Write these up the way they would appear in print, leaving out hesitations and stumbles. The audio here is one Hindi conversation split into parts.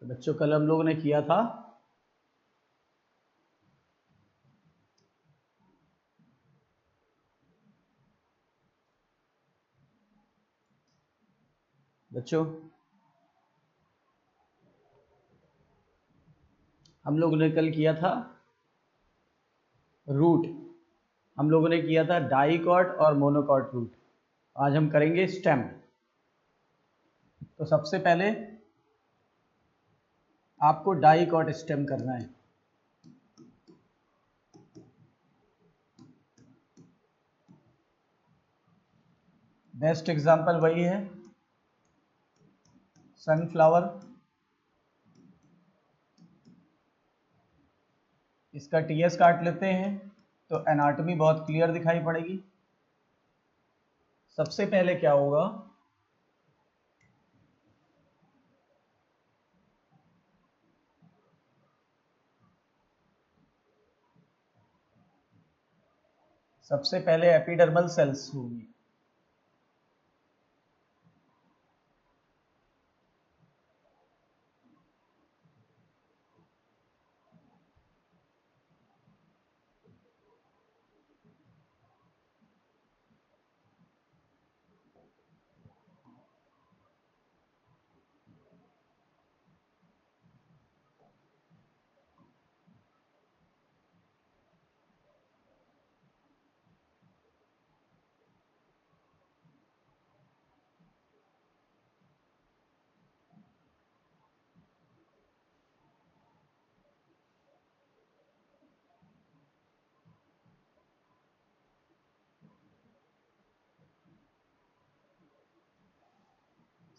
तो बच्चों कल हम लोगों ने किया था बच्चों, हम लोगों ने कल किया था रूट। हम लोगों ने किया था डाइकॉट और मोनोकॉट रूट। आज हम करेंगे स्टेम। तो सबसे पहले आपको डाइकॉट स्टेम करना है। बेस्ट एग्जांपल वही है सनफ्लावर। इसका टीएस काट लेते हैं तो एनाटॉमी बहुत क्लियर दिखाई पड़ेगी। सबसे पहले क्या होगा, सबसे पहले एपिडर्मल सेल्स होंगी।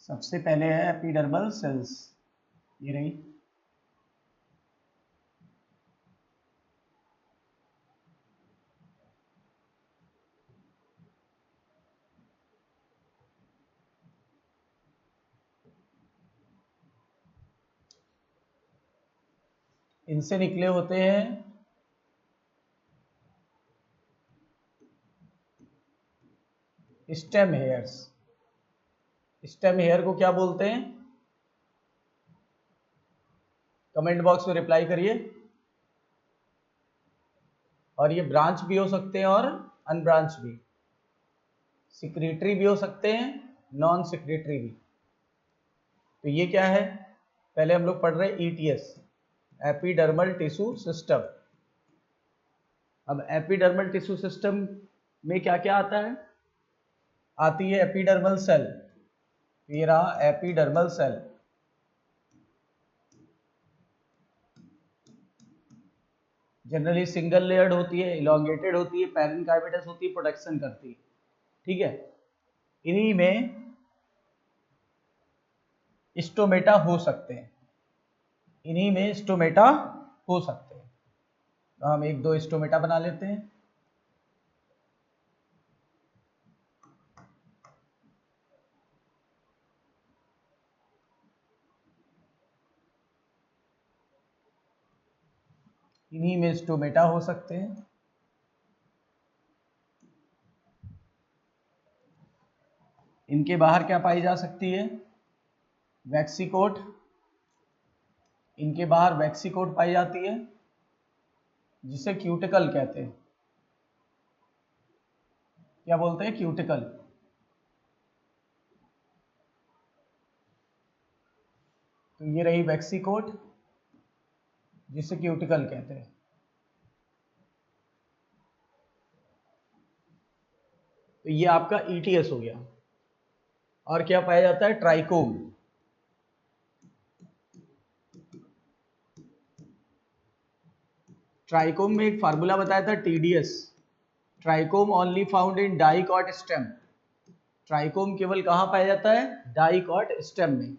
सबसे पहले है एपिडर्मल सेल्स, ये रही। इनसे निकले होते हैं स्टेम हेयर्स। स्टेम हेयर को क्या बोलते हैं? कमेंट बॉक्स में रिप्लाई करिए। और ये ब्रांच भी हो सकते हैं और अनब्रांच भी, सिक्रेटरी भी हो सकते हैं, नॉन सिक्रेटरी भी। तो ये क्या है, पहले हम लोग पढ़ रहे हैं ईटीएस, एपिडर्मल टिश्यू सिस्टम। अब एपिडर्मल टिश्यू सिस्टम में क्या क्या आता है? आती है एपिडर्मल सेल। ये रहा epidermal cell. Generally single layered होती है, इलोंगेटेड होती है, पैरेन्काइमेटस होती है, प्रोटेक्शन करती है। ठीक है, इन्हीं में स्टोमेटा हो सकते हैं। इन्हीं में स्टोमेटा हो सकते हैं। तो हम एक दो स्टोमेटा बना लेते हैं। इन्हीं में स्टोमेटा हो सकते हैं। इनके बाहर क्या पाई जा सकती है? वैक्सीकोट। इनके बाहर वैक्सीकोट पाई जाती है, जिसे क्यूटिकल कहते हैं। क्या बोलते हैं? क्यूटिकल। तो ये रही वैक्सीकोट, जिसे क्यूटिकल कहते हैं। तो ये आपका ईटीएस हो गया। और क्या पाया जाता है? ट्राइकोम। ट्राइकोम में एक फार्मूला बताया था, TDS, trichome only found in dicot stem. Trichome केवल कहाँ पाया जाता है? डाइकॉट स्टेम में,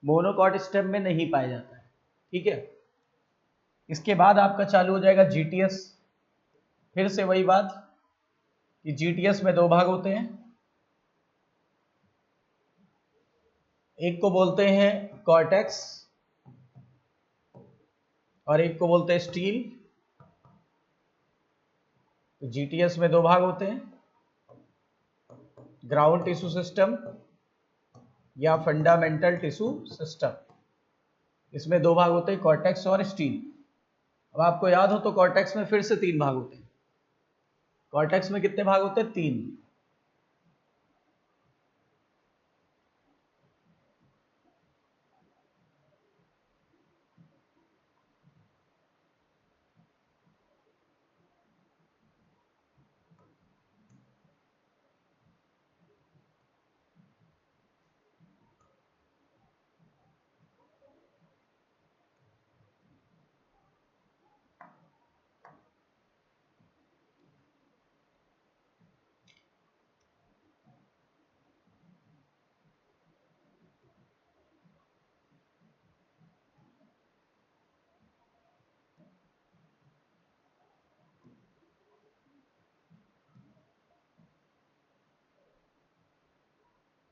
मोनोकॉट स्टेम में नहीं पाया जाता है। ठीक है, इसके बाद आपका चालू हो जाएगा जीटीएस। फिर से वही बात कि जीटीएस में दो भाग होते हैं। एक को बोलते हैं कॉर्टेक्स और एक को बोलते हैं स्टील। तो जीटीएस में दो भाग होते हैं, ग्राउंड टिश्यू सिस्टम या फंडामेंटल टिश्यू सिस्टम। इसमें दो भाग होते हैं, कॉर्टेक्स और स्टील। अब आपको याद हो तो कॉर्टेक्स में फिर से तीन भाग होते हैं। कॉर्टेक्स में कितने भाग होते हैं? तीन।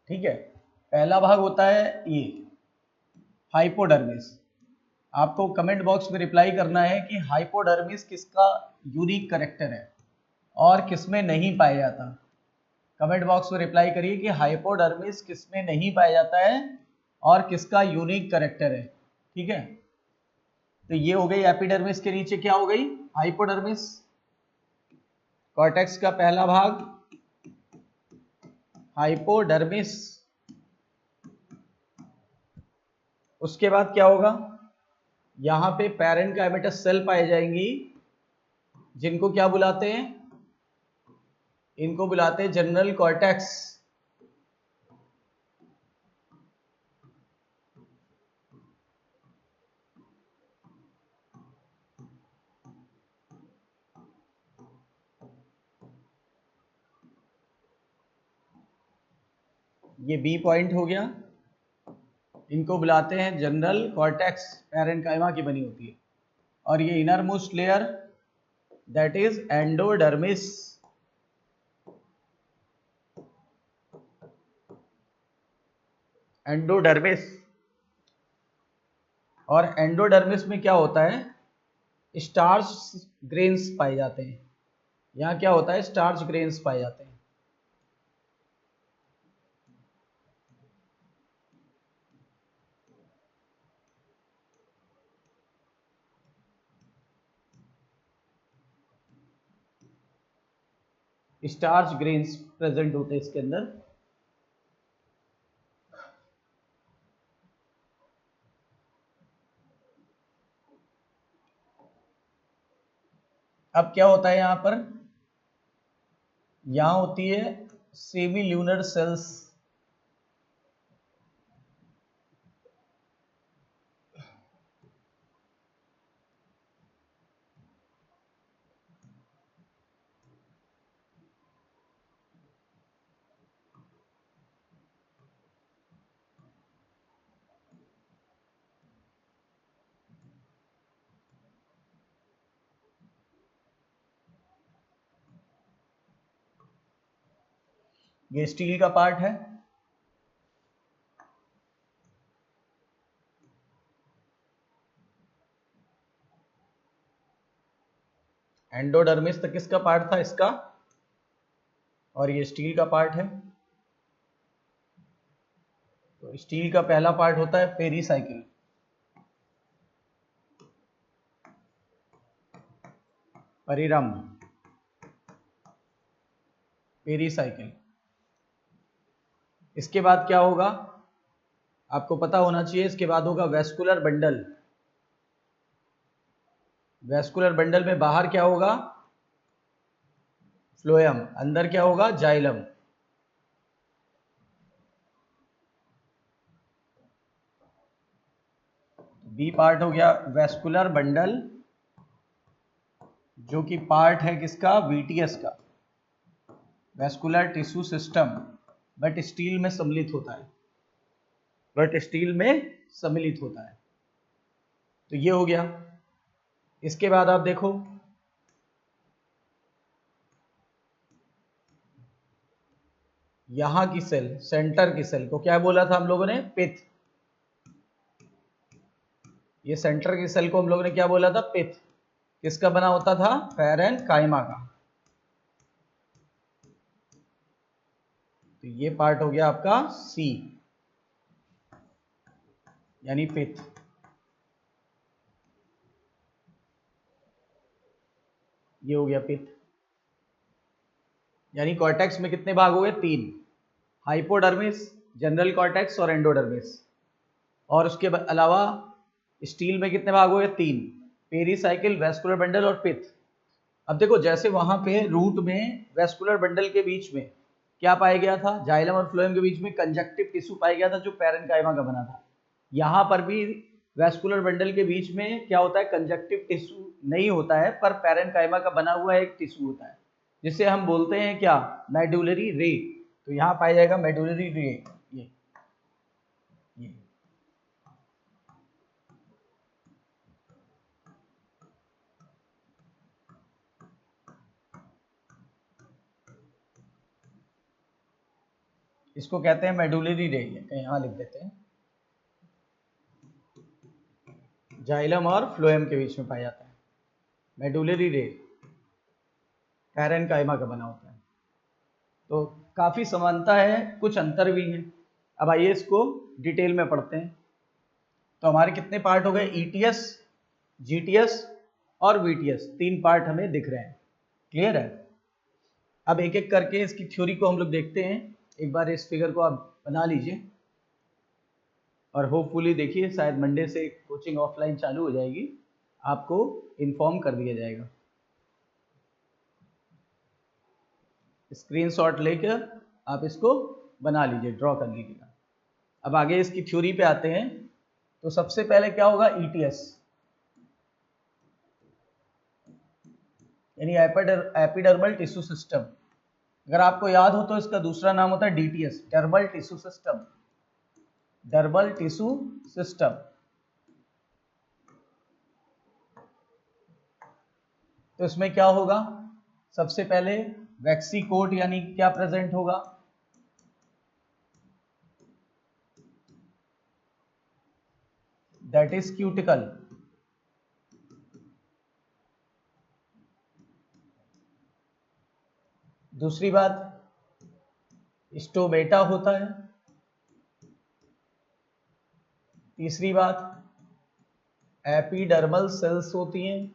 ठीक है, पहला भाग होता है ये हाइपोडर्मिस। आपको कमेंट बॉक्स में रिप्लाई करना है कि हाइपोडर्मिस किसका यूनिक करेक्टर है और किसमें नहीं पाया जाता। कमेंट बॉक्स में रिप्लाई करिए कि हाइपोडर्मिस किसमें नहीं पाया जाता है और किसका यूनिक करेक्टर है। ठीक है, तो ये हो गई एपिडर्मिस, के नीचे क्या हो गई? हाइपोडर्मिस। कॉर्टेक्स का पहला भाग हाइपोडर्मिस। उसके बाद क्या होगा? यहां पे पैरेन्काइमेटस सेल पाई जाएंगी, जिनको क्या बुलाते हैं? इनको बुलाते हैं जनरल कॉर्टेक्स। ये बी पॉइंट हो गया। इनको बुलाते हैं जनरल कॉर्टेक्स, पैरेन्काइमा की बनी होती है। और ये inner most layer that is endodermis. Endodermis. और एंडोडर्मिस में क्या होता है? स्टार्च ग्रेन्स पाए जाते हैं। यहाँ क्या होता है? स्टार्च ग्रेन्स पाए जाते हैं। स्टार्च ग्रेन्स प्रेजेंट होते हैं इसके अंदर। अब क्या होता है यहाँ पर? यहाँ होती है सेमी ल्यूनर सेल्स। ये स्टील का पार्ट है। एंडोडर्मिस तक किसका पार्ट था? इसका। और ये स्टील का पार्ट है। तो स्टील का पहला पार्ट होता है पेरीसाइकिल। परिरम, पेरीसाइकिल। इसके बाद क्या होगा? आपको पता होना चाहिए। इसके बाद होगा वेस्कुलर बंडल। वेस्कुलर बंडल में बाहर क्या होगा? फ्लोएम। अंदर क्या होगा? जाइलम। बी पार्ट हो गया वेस्कुलर बंडल, जो कि पार्ट है किसका? वीटीएस का, vascular tissue system. But still में सम्मिलित होता है। तो ये हो गया। इसके बाद आप देखो, यहां की सेल, सेंटर की सेल को क्या बोला था हम लोगों ने? पिथ। ये सेंटर की सेल को हम लोगों ने क्या बोला था? पिथ। किसका बना होता था? पैरेन्काइमा का। तो ये पार्ट हो गया आपका सी, यानी पिथ। ये हो गया पित्त। यानी कॉर्टेक्स में कितने भाग हो गए? 3, हाइपोडर्मिस, जनरल कॉर्टेक्स और एंडोडर्मिस। और उसके अलावा स्टील में कितने भाग हो गए? 3, पेरीसाइकिल, वेस्कुलर बंडल और पित्त। अब देखो जैसे वहां पे रूट में वेस्कुलर बंडल के बीच में क्या पाया गया था? जाइलम और फ्लोएम के बीच में कंजक्टिव टिश्यू पाया गया था जो पैरेन्काइमा का बना था। यहाँ पर भी वेस्कुलर बंडल के बीच में क्या होता है? कंजक्टिव टिश्यू नहीं होता है, पर पैरेन्काइमा का बना हुआ एक टिश्यू होता है जिसे हम बोलते हैं क्या? मेडुलरी रे। तो यहाँ पाया जाएगा मेडुलरी रे। ये इसको कहते हैं मेडुलरी रे। कहीं यहाँ लिख देते हैं, जाइलम और फ्लोएम के बीच में पाया जाता है। मेडुलरी रे पैरेन्काइमा का बना होता है। तो काफ़ी समानता है, कुछ अंतर भी है। अब आइए इसको डिटेल में पढ़ते हैं। तो हमारे कितने पार्ट हो गए? ईटीएस, जीटीएस और वीटीएस, 3 पार्ट हमें दिख रहे हैं। क्लियर है? अब एक एक करके इसकी थ्योरी को हम लोग देखते हैं। एक बार इस फिगर को आप बना लीजिए और होपफुली देखिए शायद मंडे से कोचिंग ऑफलाइन चालू हो जाएगी, आपको इन्फॉर्म कर दिया जाएगा। स्क्रीनशॉट लेकर आप इसको बना लीजिए, ड्रॉ कर लीजिएगा। अब आगे इसकी थ्योरी पे आते हैं। तो सबसे पहले क्या होगा? ईटीएस यानी एपिडर्मल टिश्यू सिस्टम। अगर आपको याद हो तो इसका दूसरा नाम होता है DTS, dermal tissue system. Dermal tissue system. तो इसमें क्या होगा? सबसे पहले वैक्सीकोट यानी क्या प्रेजेंट होगा? That is cuticle. दूसरी बात, स्टोमेटा होता है। तीसरी बात, एपिडर्मल सेल्स होती हैं।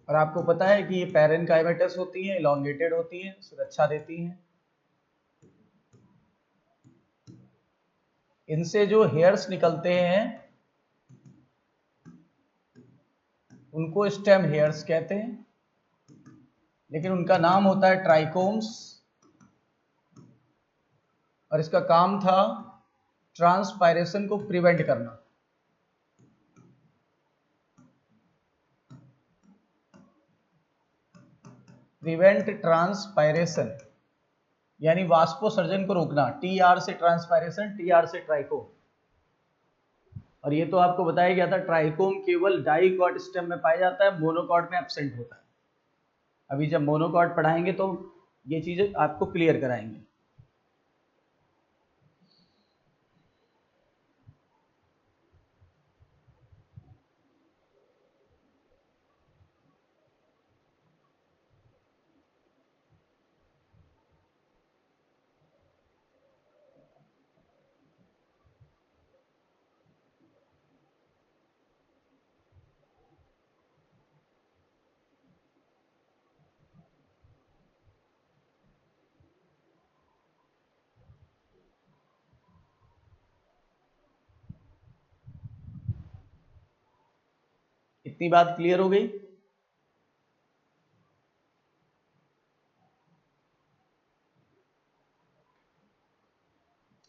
और आपको पता है कि ये पैरेन्काइमेटस होती हैं, इलॉन्गेटेड होती हैं, सुरक्षा देती हैं। इनसे जो हेयर्स निकलते हैं उनको स्टेम हेयर्स कहते हैं, लेकिन उनका नाम होता है ट्राइकोम्स। और इसका काम था ट्रांसपायरेशन को प्रिवेंट करना। प्रिवेंट ट्रांसपायरेशन यानी वाष्पोसर्जन को रोकना। टीआर से ट्रांसपायरेशन, टीआर से ट्राइकोम। और ये तो आपको बताया गया था ट्राइकोम केवल डाइकॉट स्टेम में पाया जाता है, मोनोकॉट में एब्सेंट होता है। अभी जब मोनोकॉट पढ़ाएंगे तो ये चीजें आपको क्लियर कराएंगे। इतनी बात क्लियर हो गई?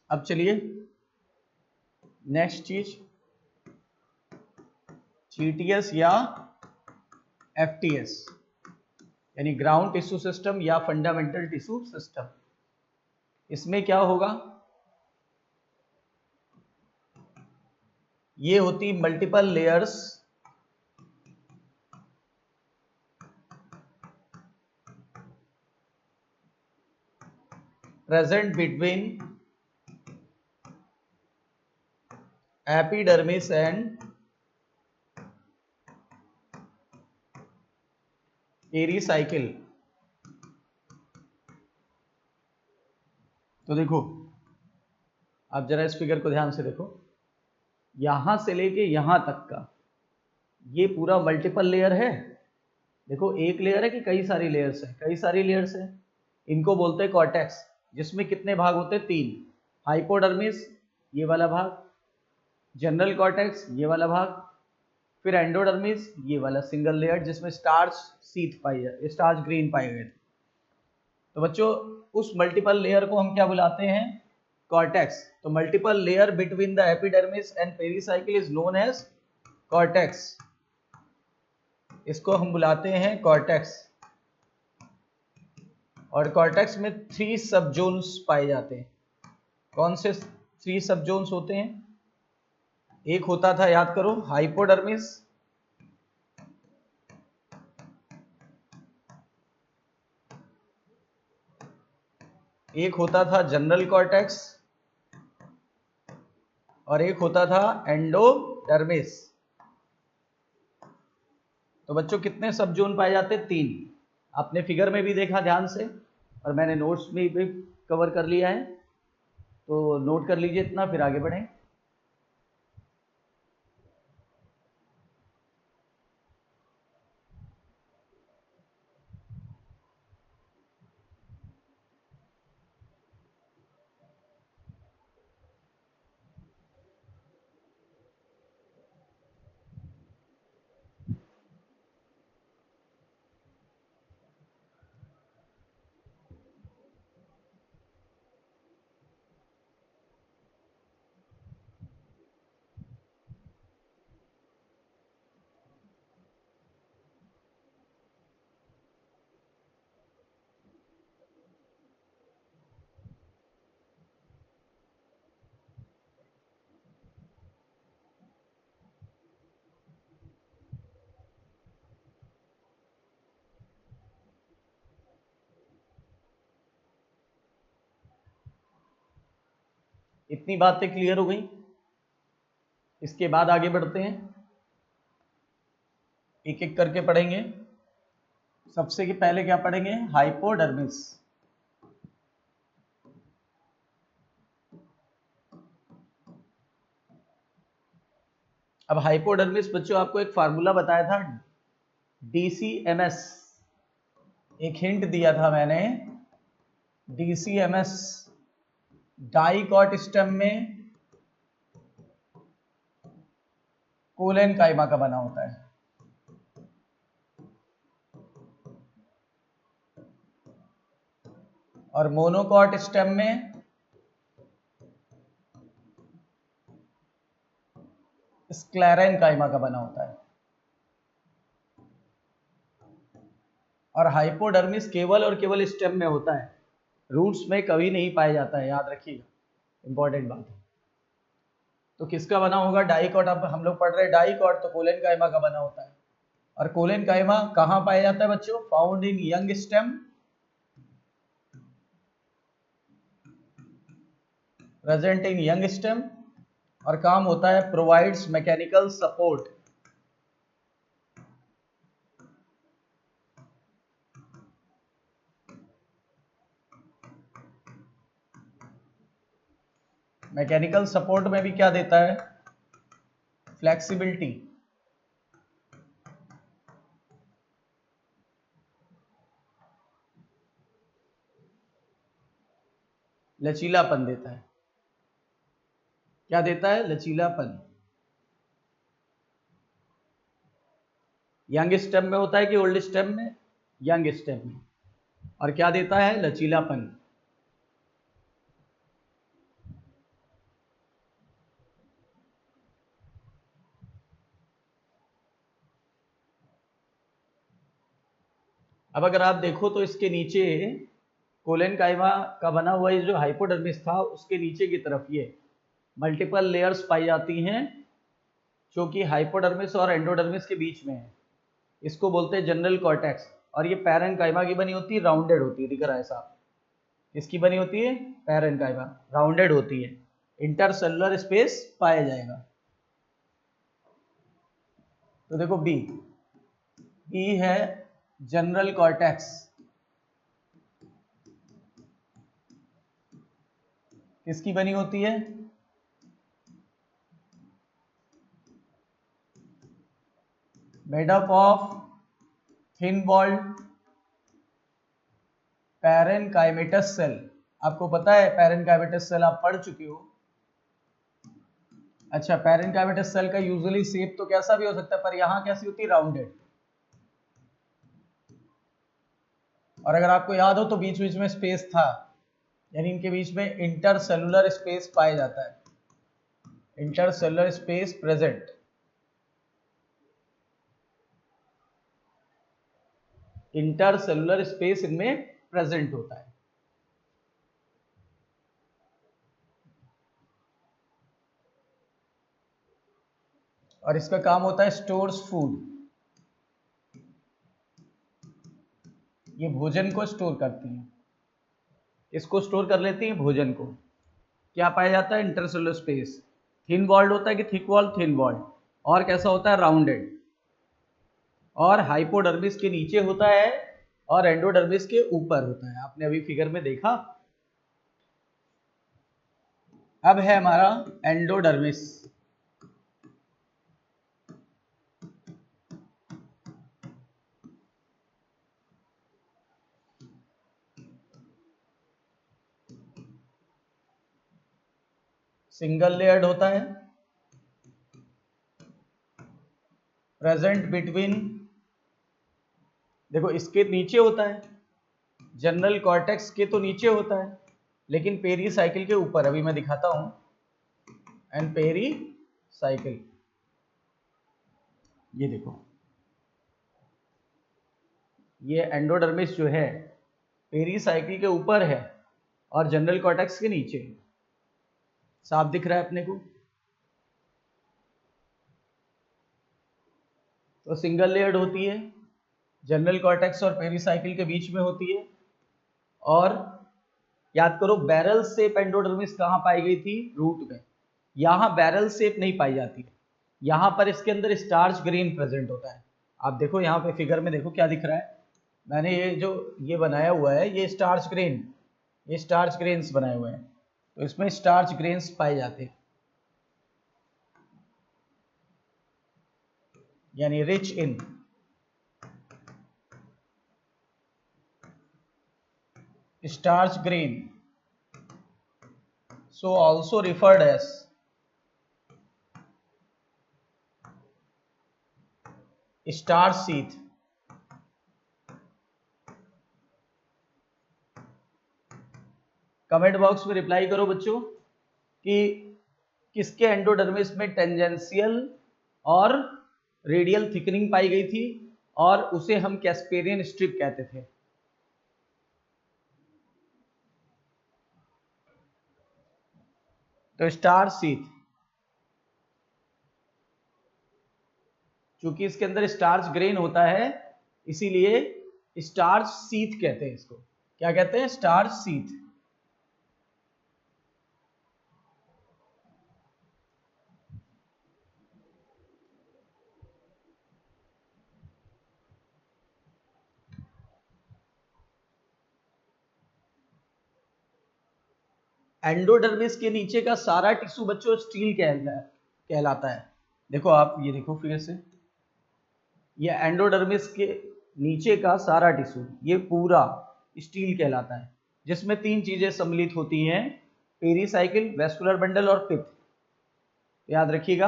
अब चलिए नेक्स्ट चीज, जीटीएस या एफटीएस यानी ग्राउंड टिश्यू सिस्टम या फंडामेंटल टिश्यू सिस्टम। इसमें क्या होगा? ये होती multiple layers present between epidermis and pericycle. तो देखो आप जरा इस फिगर को ध्यान से देखो। यहां से लेके यहां तक का ये पूरा मल्टीपल लेयर है। देखो एक लेयर है कि कई सारी लेयर्स है? कई सारी लेयर्स है। इनको बोलते हैं कॉर्टेक्स, जिसमें कितने भाग होते हैं? 3। हाइपोडर्मिस ये वाला भाग, जनरल कॉर्टेक्स ये वाला भाग, फिर एंडोडर्मिस ये वाला सिंगल लेयर जिसमें स्टार्च सीथ पाई जाए, स्टार्च ग्रीन पाए गए थे। तो बच्चों उस मल्टीपल लेयर को हम क्या बुलाते हैं? कॉर्टेक्स। तो multiple layer between the epidermis and pericycle is known as cortex. इसको हम बुलाते हैं कॉर्टेक्स। और कॉर्टेक्स में 3 सब जोन्स पाए जाते हैं। कौन से 3 सब जोन्स होते हैं? एक होता था, याद करो, हाइपोडर्मिस, एक होता था जनरल कॉर्टेक्स, और एक होता था एंडोडर्मिस। तो बच्चों कितने सब जोन पाए जाते? 3। आपने फिगर में भी देखा ध्यान से, और मैंने नोट्स में भी कवर कर लिया है, तो नोट कर लीजिए इतना, फिर आगे बढ़ें। इतनी बातें क्लियर हो गई? इसके बाद आगे बढ़ते हैं, एक एक करके पढ़ेंगे। सबसे के पहले क्या पढ़ेंगे? हाइपोडर्मिस। अब हाइपोडर्मिस बच्चों आपको एक फार्मूला बताया था, DCMS। एक हिंट दिया था मैंने, DCMS डाइकॉट स्टेम में कोलेन काइमा का बना होता है। और मोनोकॉट स्टेम में स्क्लेरेन काइमा का बना होता है। और हाइपोडर्मिस केवल और केवल स्टेम में होता है, रूट्स में कभी नहीं पाया जाता है, याद रखिएगा, इंपॉर्टेंट बात है। तो किसका बना होगा? डाइकॉट। अब हम लोग पढ़ रहे हैं डाइकॉट, तो कोलेन काइमा का बना होता है। और कोलेन काइमा कहां पाया जाता है बच्चों? Found in young stem, present in young stem, और काम होता है provides mechanical support. Mechanical support में भी क्या देता है? फ्लेक्सिबिलिटी, लचीलापन देता है। क्या देता है? लचीलापन। यंग स्टेम में होता है कि ओल्ड स्टेम में? यंग स्टेम में। और क्या देता है? लचीलापन। अब अगर आप देखो तो इसके नीचे कोलेन काइमा का बना हुआ ये जो हाइपोडर्मिस था, उसके नीचे की तरफ ये मल्टीपल लेयर्स पाई जाती हैं, जो कि हाइपोडर्मिस और एंडोडर्मिस के बीच में है। इसको बोलते हैं जनरल कॉर्टेक्स। और ये पैरेन्काइमा की बनी होती है, राउंडेड होती है, दिख रहा है साहब। इसकी बनी होती है पैरेन्काइमा, राउंडेड होती है, इंटरसेलुलर स्पेस पाया जाएगा। तो देखो बी है जनरल कॉर्टेक्स। किसकी बनी होती है? Made up of thin walled parenchymatous cell. आपको पता है पैरेनकाइमेटस सेल, आप पढ़ चुके हो। अच्छा, पैरेनकाइमेटस सेल का यूजुअली शेप तो कैसा भी हो सकता है, पर यहां कैसी होती है, राउंडेड। और अगर आपको याद हो तो बीच बीच में स्पेस था, यानी इनके बीच में इंटरसेलुलर स्पेस पाया जाता है, intercellular space present. Intercellular space इनमें प्रेजेंट होता है। और इसका काम होता है स्टोर्स फूड, ये भोजन को स्टोर करती हैं, इसको स्टोर कर लेती हैं भोजन को। क्या पाया जाता है, इंटरसेलुलर स्पेस। थिन वॉल्ड होता है कि थिक वॉल्ड, थिन वॉल्ड। और कैसा होता है, राउंडेड। और हाइपोडर्मिस के नीचे होता है और एंडोडर्मिस के ऊपर होता है, आपने अभी फिगर में देखा। अब है हमारा एंडोडर्मिस। सिंगल लेयर्ड होता है, प्रेजेंट बिटवीन, देखो इसके नीचे होता है, जनरल कॉर्टेक्स के तो नीचे होता है, लेकिन पेरी साइकिल के ऊपर। अभी मैं दिखाता हूं, एंड पेरी साइकिल, ये देखो, ये एंडोडर्मिस जो है पेरी साइकिल के ऊपर है और जनरल कॉर्टेक्स के नीचे। साफ दिख रहा है अपने को। तो सिंगल लेयर्ड होती है, जनरल कॉर्टेक्स और पेरीसाइकिल के बीच में होती है। और याद करो, बैरल शेप एंडोडर्मिस कहाँ पाई गई थी, रूट में। यहाँ बैरल शेप नहीं पाई जाती है, यहाँ पर इसके अंदर स्टार्च ग्रेन प्रेजेंट होता है। आप देखो यहाँ पे फिगर में, देखो क्या दिख रहा है, मैंने ये जो ये बनाया हुआ है, ये स्टार्च ग्रेन, ये स्टार्च ग्रेन्स बनाए हुए हैं, तो इसमें स्टार्च ग्रेन्स पाए जाते हैं, यानी rich in starch grain, so also referred as starch sheath। Comment box में रिप्लाई करो बच्चों कि किसके एंडोडर्मिस में टेंजेंशियल और रेडियल थिकनिंग पाई गई थी और उसे हम कैस्पेरियन स्ट्रिप कहते थे। तो स्टार्च शीथ, चूंकि इसके अंदर स्टार्च ग्रेन होता है, इसीलिए स्टार्च शीथ कहते हैं इसको। क्या कहते हैं, स्टार्च शीथ। एंडोडर्मिस के नीचे का सारा टिश्यू बच्चों स्टील कहलाता है। देखो आप ये देखो फिर से, ये एंडोडर्मिस के नीचे का सारा टिश्यू ये पूरा स्टील कहलाता है, जिसमें तीन चीजें सम्मिलित होती हैं, पेरीसाइकिल, वेस्कुलर बंडल और पित्त। याद रखिएगा।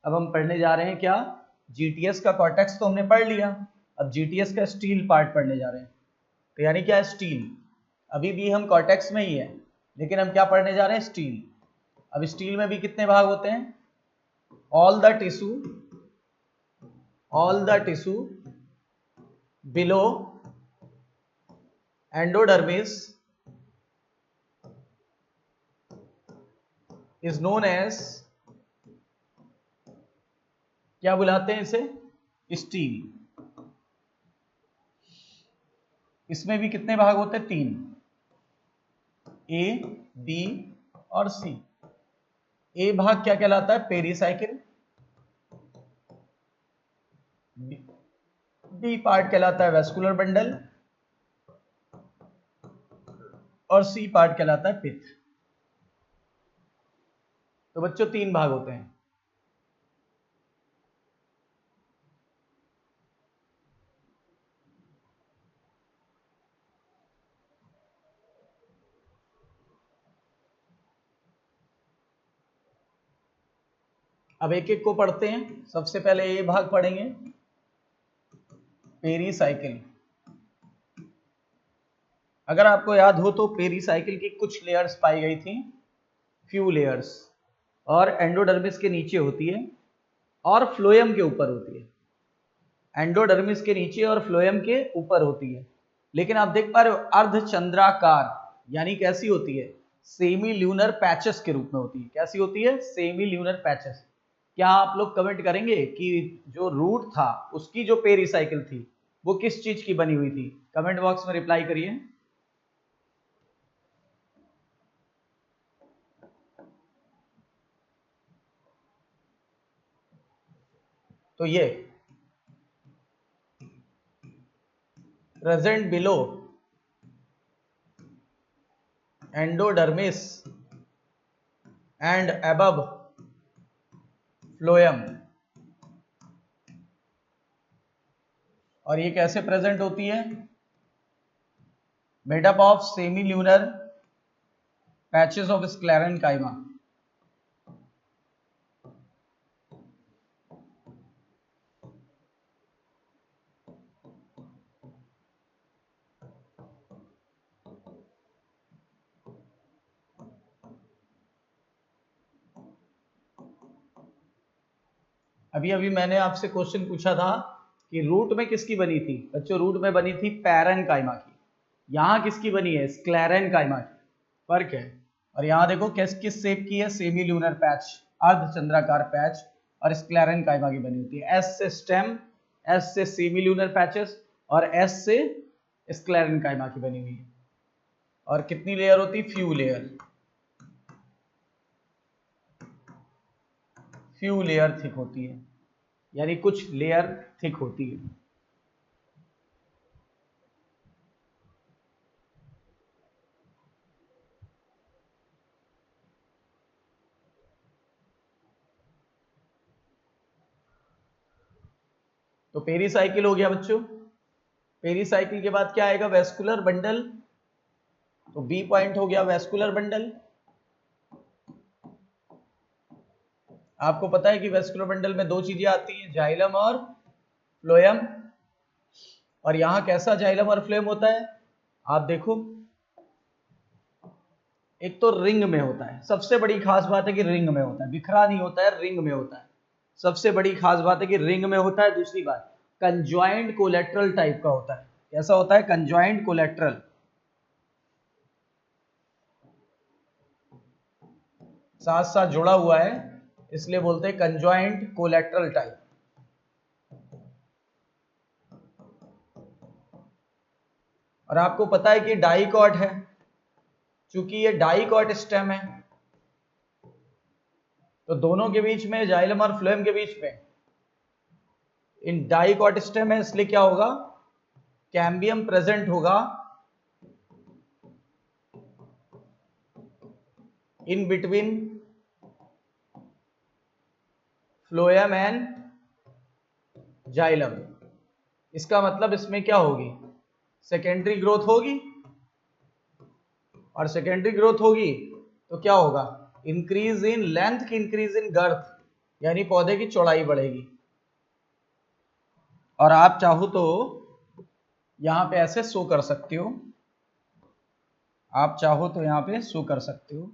अब हम पढ़ने जा रहे हैं क्या, जीटीएस का कॉर्टेक्स तो हमने पढ़ लिया, अब जीटीएस का स्टील पार्ट पढ़ने जा रहे हैं। तो यानी क्या है, स्टील। अभी भी हम कॉर्टेक्स में ही है, लेकिन हम क्या पढ़ने जा रहे हैं, स्टील। अब स्टील में भी कितने भाग होते हैं, all the tissue below endodermis is known as, क्या बुलाते हैं इसे, स्टील। इसमें भी कितने भाग होते हैं, तीन, ए, बी और सी। ए भाग क्या कहलाता है, पेरीसाइकिल। बी पार्ट कहलाता है वेस्कुलर बंडल और सी पार्ट कहलाता है पित्त। तो बच्चों तीन भाग होते हैं। अब एक एक को पढ़ते हैं। सबसे पहले ये भाग पढ़ेंगे, पेरीसाइकिल। अगर आपको याद हो तो पेरीसाइकिल की कुछ लेयर्स पाई गई थी, फ्यू लेयर्स, और एंडोडर्मिस के नीचे होती है और फ्लोएम के ऊपर होती है। एंडोडर्मिस के नीचे और फ्लोएम के ऊपर होती है। लेकिन आप देख पा रहे हो अर्धचंद्राकार, यानी कैसी होती है, सेमी ल्यूनर पैचेस के रूप में होती है। कैसी होती है, सेमी ल्यूनर पैचेस। क्या आप लोग कमेंट करेंगे कि जो रूट था उसकी जो पेरीसाइकिल थी वो किस चीज की बनी हुई थी? कमेंट बॉक्स में रिप्लाई करिए। तो ये present below endodermis and above phloem. और ये कैसे प्रेजेंट होती है? Made up of semi lunar patches of sclerenchyma. अभी अभी मैंने आपसे क्वेश्चन पूछा था कि रूट में किसकी बनी थी बच्चों? रूट में बनी थी पैरेनकाइमा की। यहाँ किसकी बनी है? स्क्लेरेनकाइमा की। फर्क है। और यहाँ देखो किस किस शेप की है, सेमी ल्यूनर पैच, अर्धचंद्राकार पैच, और स्क्लेरेनकाइमा की बनी होती है। एस से स्टेम, एस से सेमी ल्यूनर पैचेस, और एस से स्क्लेरेनकाइमा की बनी हुई है। और कितनी लेयर होती? Few layer. Few layer thick होती है, यानी कुछ लेयर थिक होती है। तो पेरीसाइकिल हो गया बच्चों। पेरीसाइकिल के बाद क्या आएगा? Vascular bundle. तो बी पॉइंट हो गया वेस्कुलर बंडल। आपको पता है कि वेस्कुलर बंडल में दो चीजें आती हैं, जाइलम और फ्लोएम। और यहां कैसा जाइलम और फ्लोएम होता है? आप देखो, एक तो रिंग में होता है। सबसे बड़ी खास बात है कि रिंग में होता है, बिखरा नहीं होता है, रिंग में होता है। सबसे बड़ी खास बात है कि रिंग में होता है। दूसरी बात, कंजॉइंट कोलेट्रल टाइप का होता है। कैसा होता है? कंजॉइंट कोलेट्रल, साथ साथ जुड़ा हुआ है, इसलिए बोलते हैं कंजॉइंट कोलेट्रल टाइप। और आपको पता है कि डाइकॉट है, चूंकि ये डाइकॉट स्टेम है, तो दोनों के बीच में, जाइलम और फ्लोएम के बीच में इन डाइकॉट स्टेम है, इसलिए क्या होगा? कैम्बियम प्रेजेंट होगा in between phloem and xylem. इसका मतलब इसमें क्या होगी? सेकेंडरी ग्रोथ होगी। और सेकेंडरी ग्रोथ होगी तो क्या होगा? इंक्रीज इन लेंथ की इंक्रीज इन गर्थ, यानी पौधे की चौड़ाई बढ़ेगी। और आप चाहो तो यहां पे ऐसे शो कर सकते हो, आप चाहो तो यहां पे शो कर सकते हो।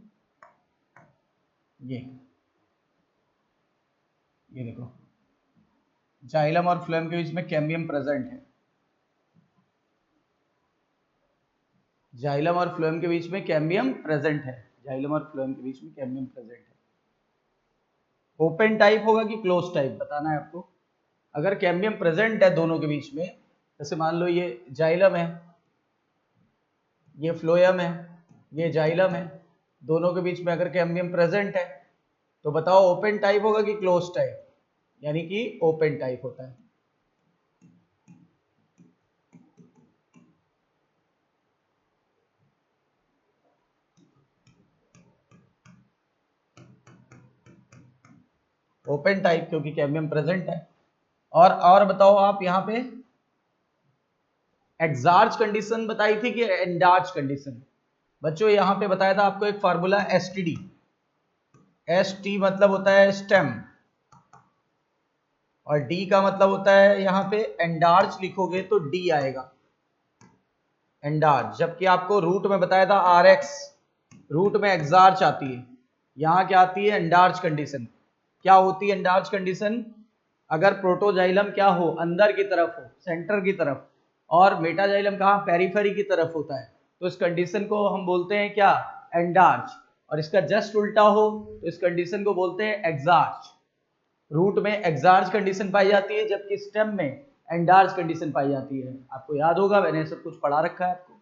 ये देखो, जाइलम और फ्लोएम के बीच में कैम्बियम प्रेजेंट है। जाइलम और फ्लोएम के बीच में कैम्बियम प्रेजेंट है। जाइलम और फ्लोएम के बीच में कैम्बियम प्रेजेंट है। ओपन टाइप होगा कि क्लोज टाइप, बताना है आपको। अगर कैम्बियम प्रेजेंट है दोनों के बीच में, जैसे मान लो ये जाइलम है, ये फ्लोएम है, ये जाइलम है, दोनों के बीच में अगर कैम्बियम प्रेजेंट है, तो बताओ ओपन टाइप होगा कि क्लोज टाइप? यानी कि ओपन टाइप होता है। ओपन टाइप क्योंकि कैम्बियम प्रेजेंट है। और बताओ आप यहाँ पे एक्सार्च कंडीशन बताई थी कि एंडार्च कंडीशन? बच्चों यहाँ पे बताया था आपको एक फार्मूला, एसटीडी। एस टी मतलब होता है स्टेम, और डी का मतलब होता है यहाँ पे एंडार्च लिखोगे तो डी आएगा, एंडार्च। जबकि आपको रूट में बताया था आर एक्स, रूट में एक्सार्च आती है, यहाँ क्या आती है एंडार्च कंडीशन। क्या होती है एंडार्च कंडीशन? अगर प्रोटोजाइलम क्या हो अंदर की तरफ हो, सेंटर की तरफ, और मेटाजाइलम कहाँ पेरिफेरी की तरफ होता है, तो इस कंडीशन को हम बोलते हैं क्या एंडार्च। और इसका जस्ट उल्टा हो तो इस कंडीशन को बोलते हैं एक्सार्च। रूट में एक्सार्च कंडीशन पाई जाती है जबकि स्टेम में एंडार्च कंडीशन पाई जाती है। आपको याद होगा, मैंने सब कुछ पढ़ा रखा है आपको।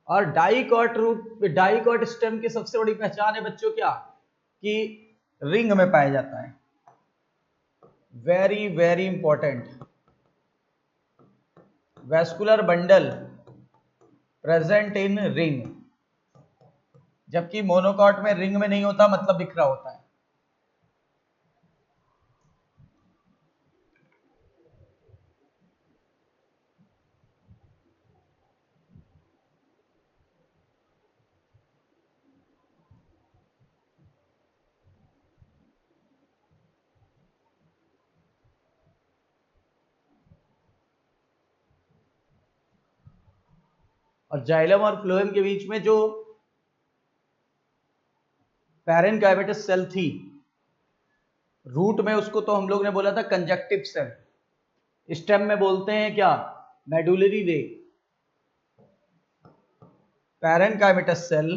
और डाइकॉट रूट, डाइकॉट स्टेम की सबसे बड़ी पहचान है बच्चों क्या, कि रिंग में पाया जाता है। Very very important, vascular bundle present in ring. जबकि मोनोकॉट में रिंग में नहीं होता, मतलब बिखरा होता है। और जाइलम और फ्लोएम के बीच में जो पैरेनकाइमेटस सेल थी रूट में, उसको तो हम लोग ने बोला था कंजक्टिव सेल। स्टेम में बोलते हैं क्या मेडुलरी रे। Parenchymatous cell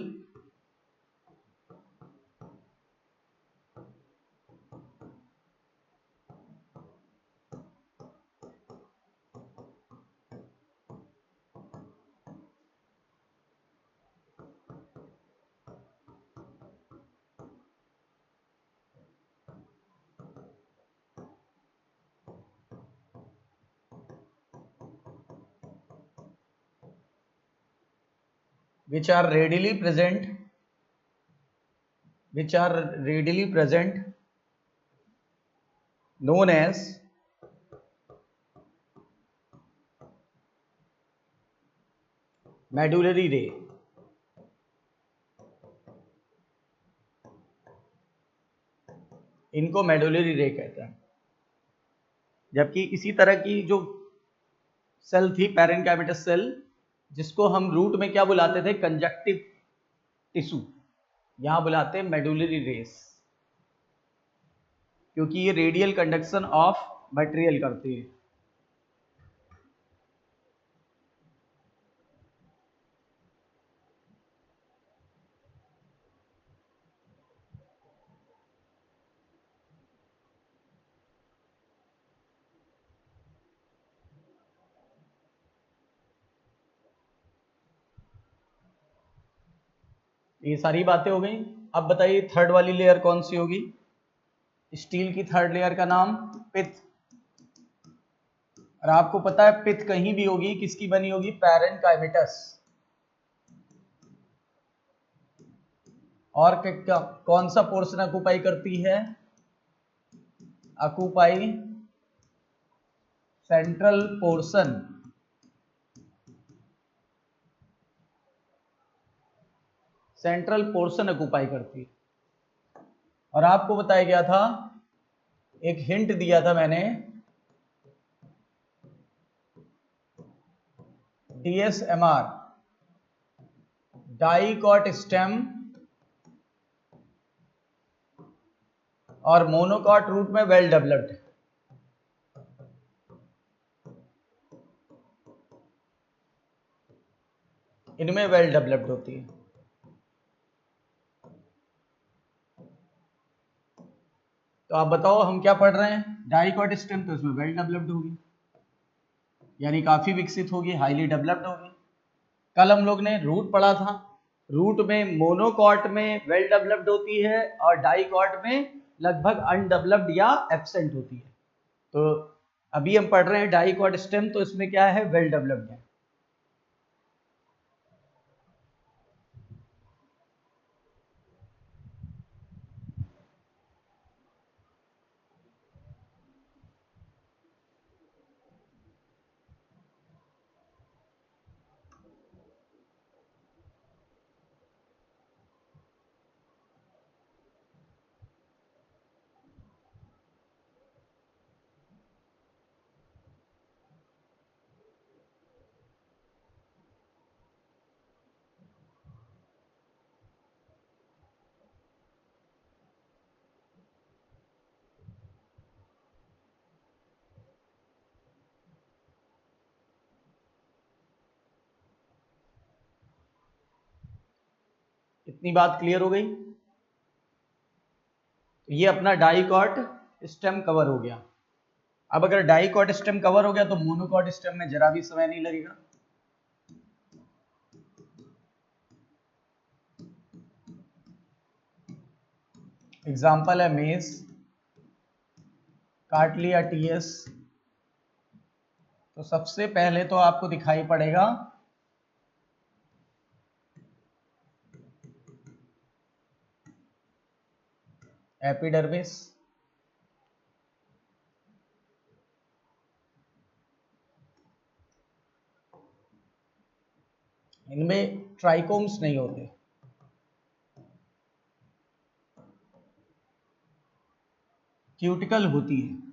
which are readily present, which are readily present known as medullary ray। इनको मेडुलरी रे कहते हैं। जबकि इसी तरह की जो सेल थी पैरेनकाइमेटस सेल, जिसको हम रूट में क्या बुलाते थे कंजक्टिव टिश्यू, यहां बुलाते हैं मेडुलरी रेस, क्योंकि ये रेडियल कंडक्शन ऑफ मटेरियल करती है। ये सारी बातें हो गई। अब बताइए थर्ड वाली लेयर कौन सी होगी? स्टील की थर्ड लेयर का नाम पिथ। और आपको पता है पिथ कहीं भी होगी, किसकी बनी होगी? पैरेनकाइमेटस। और कौन सा पोर्शन ऑक्यूपाई करती है? Occupy central portion, central portion occupy करती है। और आपको बताया गया था, एक हिंट दिया था मैंने, डीएसएमआर डाइकॉट स्टेम और मोनोकॉट रूट में वेल डेवलप्ड। इनमें वेल डेवलप्ड होती है। तो आप बताओ हम क्या पढ़ रहे हैं? डाइकॉट स्टेम तो इसमें वेल डेवलप्ड होगी, यानी काफी विकसित होगी, हाईली डेवलप्ड होगी। कल हम लोग ने रूट पढ़ा था, रूट में मोनोकॉट में वेल डेवलप्ड होती है और डाइकॉट में लगभग अनडेवलप्ड या एब्सेंट होती है। तो अभी हम पढ़ रहे हैं डाइकॉट स्टेम, तो इसमें क्या है वेल डेवलप्ड है। इतनी बात क्लियर हो गई। तो ये अपना डाइकॉट स्टेम कवर हो गया। अब अगर डाइकॉट स्टेम कवर हो गया तो मोनोकॉट स्टेम में जरा भी समय नहीं लगेगा। एग्जाम्पल है मेज, काट लिया टीएस। तो सबसे पहले तो आपको दिखाई पड़ेगा एपिडर्मिस, इनमें ट्राइकोम्स नहीं होते। क्यूटिकल होती है।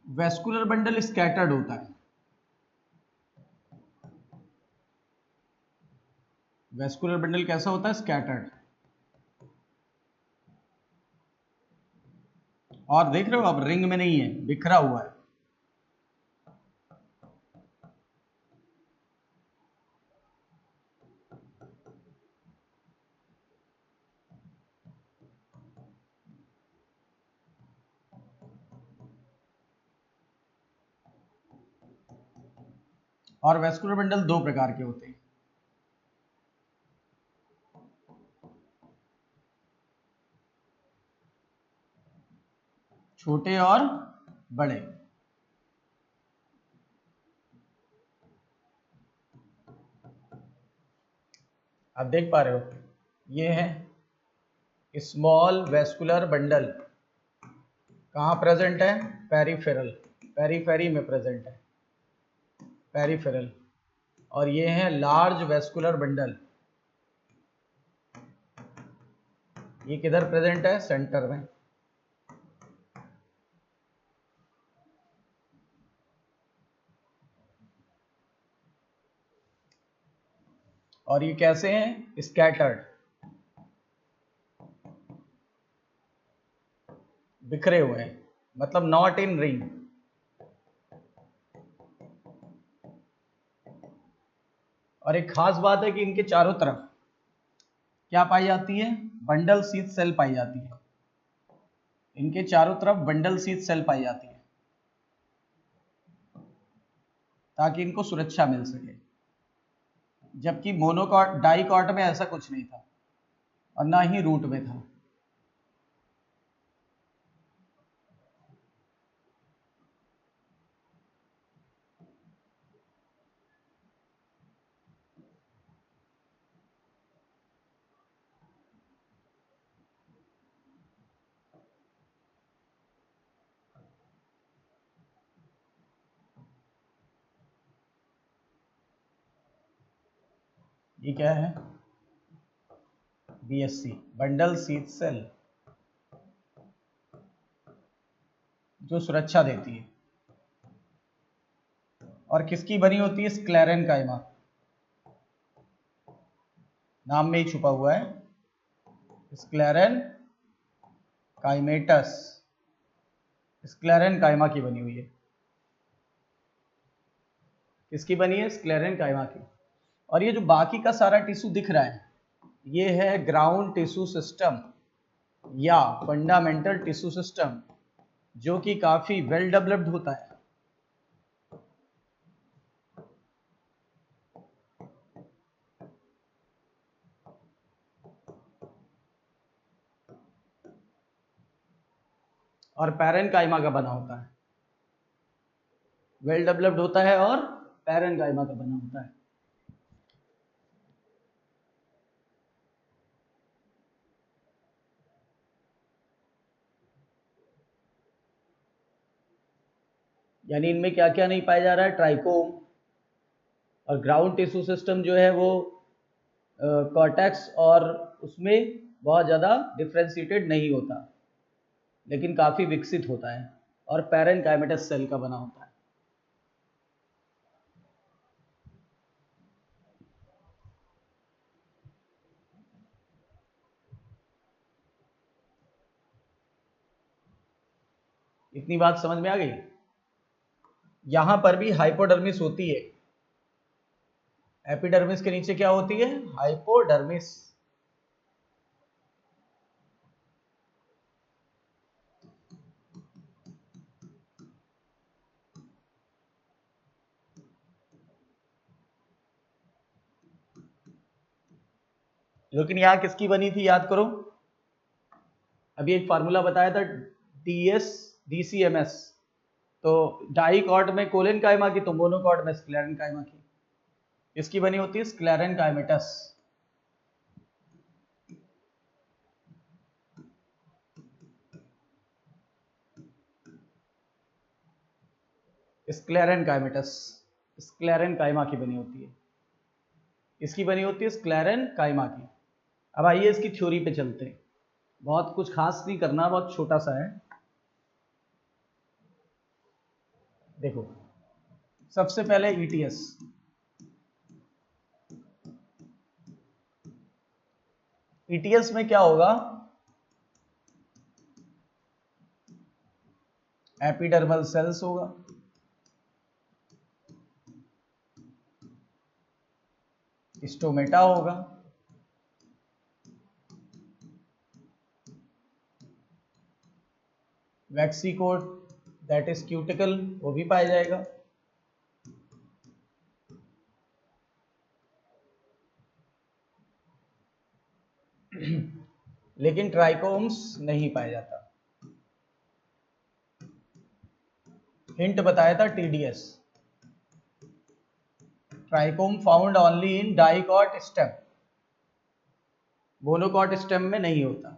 वेस्कुलर बंडल स्कैटर्ड होता है। वेस्कुलर बंडल कैसा होता है? स्कैटर्ड। और देख रहे हो अब रिंग में नहीं है, बिखरा हुआ है। और वेस्कुलर बंडल दो प्रकार के होते हैं, छोटे और बड़े। आप देख पा रहे हो, ये है स्मॉल वेस्कुलर बंडल। कहाँ प्रेजेंट है? पेरिफेरल, पेरीफेरी में प्रेजेंट है, पेरिफेरल। और ये है लार्ज वेस्कुलर बंडल, ये किधर प्रेजेंट है? सेंटर में। और ये कैसे हैं? स्कैटर्ड, बिखरे हुए हैं, मतलब नॉट इन रिंग। और एक खास बात है कि इनके चारों तरफ क्या पाई जाती है? बंडल शीथ सेल पाई जाती है। इनके चारों तरफ बंडल शीथ सेल पाई जाती है ताकि इनको सुरक्षा मिल सके। जबकि मोनोकॉट, डाइकॉट में ऐसा कुछ नहीं था और ना ही रूट में था। ये क्या है? बीएससी, बंडल शीथ सेल, जो सुरक्षा देती है। और किसकी बनी होती है? स्क्लेरेन काइमा, नाम में ही छुपा हुआ है, स्क्लेरेन काइमेटस, स्क्लेरेन काइमा की बनी हुई है। किसकी बनी है? स्क्लेरेन काइमा की। और ये जो बाकी का सारा टिश्यू दिख रहा है, ये है ग्राउंड टिश्यू सिस्टम या फंडामेंटल टिश्यू सिस्टम, जो कि काफी वेल डेवलप्ड होता है। और पैरेनकाइमा का बना होता है, वेल डेवलप्ड होता है और पैरेनकाइमा का बना होता है। यानी इनमें क्या क्या नहीं पाया जा रहा है? ट्राइकोम। और ग्राउंड टिश्यू सिस्टम जो है वो कॉर्टेक्स और उसमें बहुत ज़्यादा डिफ्रेंशिएटेड नहीं होता, लेकिन काफ़ी विकसित होता है और पैरेनकाइमेटस सेल का बना होता है। इतनी बात समझ में आ गई। यहां पर भी हाइपोडर्मिस होती है, एपिडर्मिस के नीचे क्या होती है, हाइपोडर्मिस। लेकिन यहां किसकी बनी थी याद करो, अभी एक फार्मूला बताया था डीएस डीसीएमएस, तो डाइकॉट में कोलिन कायमा की, तो मोनोकॉट में स्क्लेरन कायमा की। इसकी बनी होती है स्क्लेरन कायमेटस। स्क्लेरन कायमेटस, स्क्लेरन कायमा की बनी होती है, इसकी बनी होती है स्क्लेरन कायमा की। अब आइए इसकी थ्योरी पे चलते हैं, बहुत कुछ खास नहीं करना, बहुत छोटा सा है। देखो सबसे पहले ईटीएस, ईटीएस में क्या होगा, एपिडर्मल सेल्स होगा, स्टोमेटा होगा, वैक्सीकोट दैट इज क्यूटिकल वो भी पाया जाएगा, लेकिन ट्राइकोम्स नहीं पाया जाता। हिंट बताया था TDS, trichome found only in dicot stem, monocot stem में नहीं होता।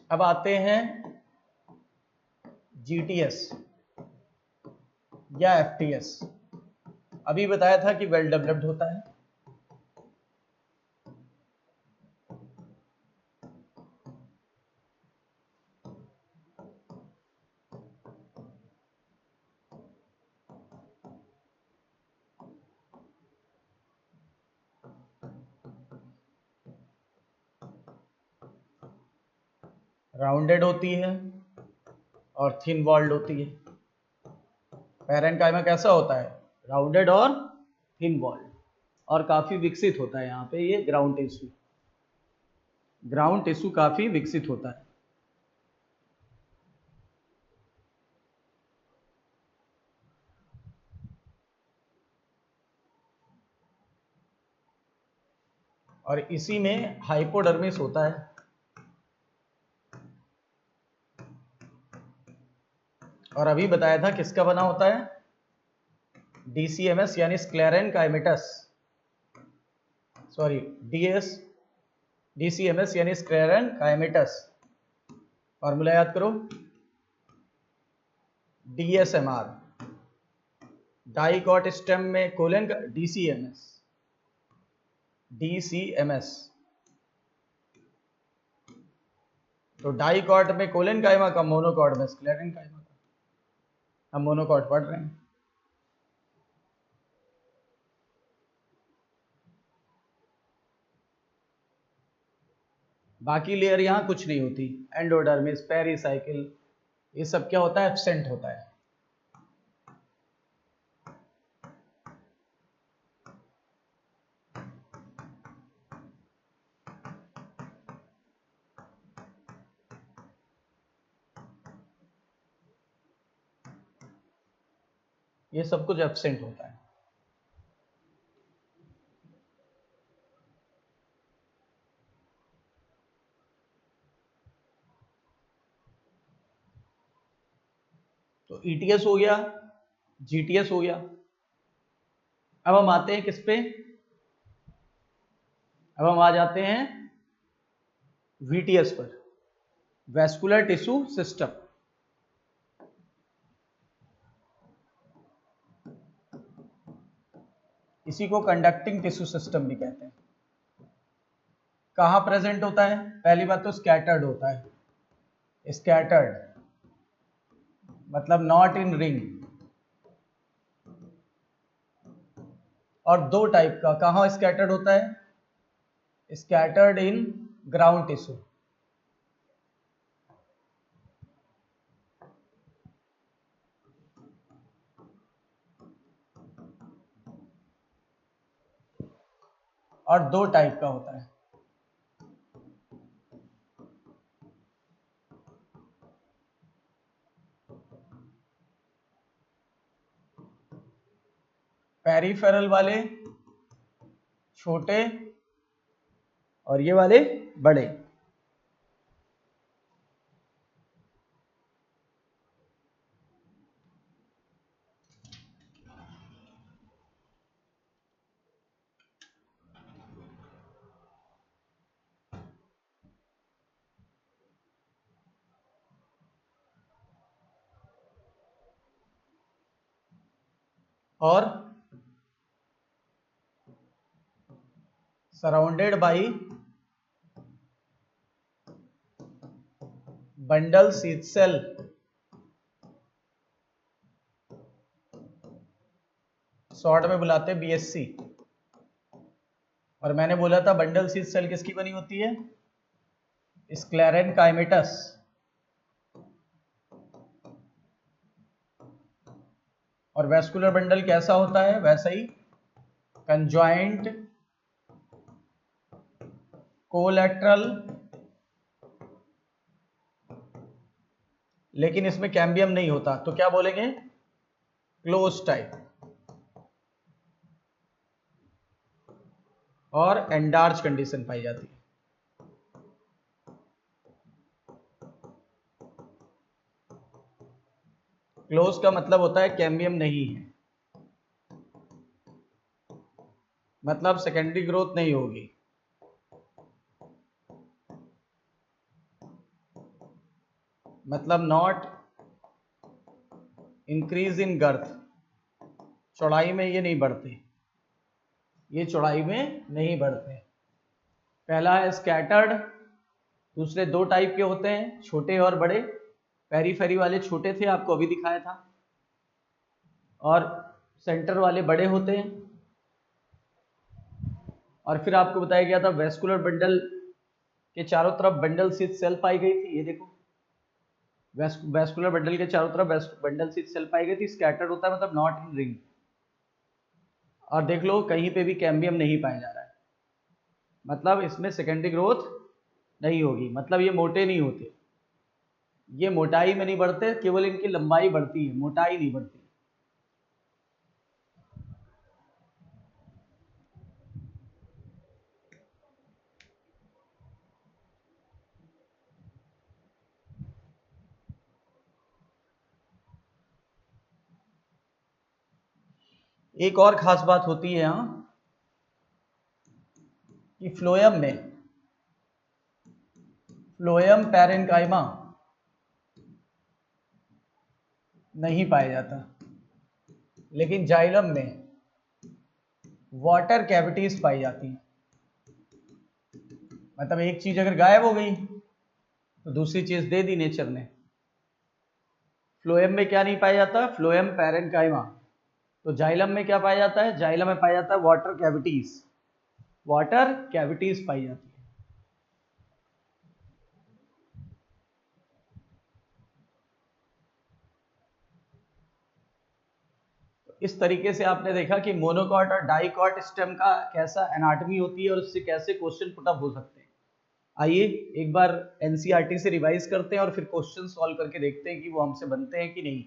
अब आते हैं जीटीएस या एफटीएस। अभी बताया था कि वेल डेवलप्ड होता है, राउंडेड होती है और थिन वॉल्ड होती है। पैरेन्काइमा कैसा होता है, राउंडेड और थिन वॉल्ड, और काफी विकसित होता है। यहाँ पे ये ग्राउंड टिश्यू, ग्राउंड टिश्यू काफी विकसित होता है। और इसी में हाइपोडर्मिस होता है, और अभी बताया था किसका बना होता है, डीसीएमएस यानी स्क्लेरन काइमेटस, सॉरी डीएस डीसीएमएस यानी स्क्लेरन काइमेटस। फॉर्मूला याद करो, डीएसएमआर, डाइकॉट स्टेम में कोलन का डीसीएमएस, डीसीएमएस, तो डाइकॉट में कोलन काइमा का, मोनोकॉट में स्क्लेरन काइमा का। हम मोनोकॉट पढ़ रहे हैं। बाकी लेयर यहाँ कुछ नहीं होती, एंडोडर्मिस, पेरिसाइकिल, ये सब क्या होता है, एब्सेंट होता है। ये सब कुछ एब्सेंट होता है। तो ईटीएस हो गया, जीटीएस हो गया। अब हम आते हैं किस पे, अब हम आ जाते हैं VTS पर, वैस्कुलर टिश्यू सिस्टम। इसी को कंडक्टिंग टिश्यू सिस्टम भी कहते हैं। कहाँ प्रेजेंट होता है? पहली बात तो स्कैटर्ड होता है, स्कैटर्ड मतलब नॉट इन रिंग। और दो टाइप का, कहाँ स्कैटर्ड होता है? Scattered in ground tissue. और दो टाइप का होता है, पेरिफेरल वाले छोटे और ये वाले बड़े। और surrounded by bundle sheath cell, short में बुलाते हैं BSC। और मैंने बोला था बंडल शीथ सेल किसकी बनी होती है? स्क्लेरेनकाइमेटस। और वैस्कुलर बंडल कैसा होता है? वैसा ही कंजॉइंट कोलैटरल, लेकिन इसमें कैम्बियम नहीं होता, तो क्या बोलेंगे? Close type. और एंडार्च कंडीशन पाई जाती है। क्लोज का मतलब होता है कैम्बियम नहीं है, मतलब सेकेंडरी ग्रोथ नहीं होगी। मतलब नॉट इंक्रीज इन गर्थ, चौड़ाई में ये नहीं बढ़ते, ये चौड़ाई में नहीं बढ़ते। पहला है स्कैटर्ड, दूसरे दो टाइप के होते हैं, छोटे और बड़े। पेरीफेरी वाले छोटे थे, आपको अभी दिखाया था, और सेंटर वाले बड़े होते हैं। और फिर आपको बताया गया था वैस्कुलर बंडल के चारों तरफ बंडल शीथ सेल पाई गई थी। ये देखो, वैस्कुलर बंडल के चारों तरफ बंडल शीथ सेल पाई गई थी। स्कैटर्ड होता है मतलब नॉट इन रिंग। और देख लो कहीं पे भी कैम्बियम नहीं पाया जा रहा है, मतलब इसमें सेकेंडरी ग्रोथ नहीं होगी, मतलब ये मोटे नहीं होते, ये मोटाई में नहीं बढ़ते, केवल इनकी लंबाई बढ़ती है, मोटाई नहीं बढ़ती। एक और खास बात होती है यहाँ कि फ्लोएम पैरेन्काइमा नहीं पाया जाता, लेकिन जाइलम में वाटर कैविटीज पाई जाती हैं। मतलब एक चीज अगर गायब हो गई तो दूसरी चीज दे दी नेचर ने। फ्लोएम में क्या नहीं पाया जाता? Phloem parenchyma. तो जाइलम में क्या पाया जाता है? जाइलम में पाया जाता है वाटर कैविटीज, वाटर कैविटीज पाई जाती है। इस तरीके से आपने देखा कि मोनोकॉट और डाइकॉट स्टेम का कैसा एनाटॉमी होती है और उससे कैसे क्वेश्चन पुट अप हो सकते हैं। आइए एक बार एनसीईआरटी से रिवाइज करते हैं और फिर क्वेश्चन सॉल्व करके देखते हैं कि वो हमसे बनते हैं कि नहीं।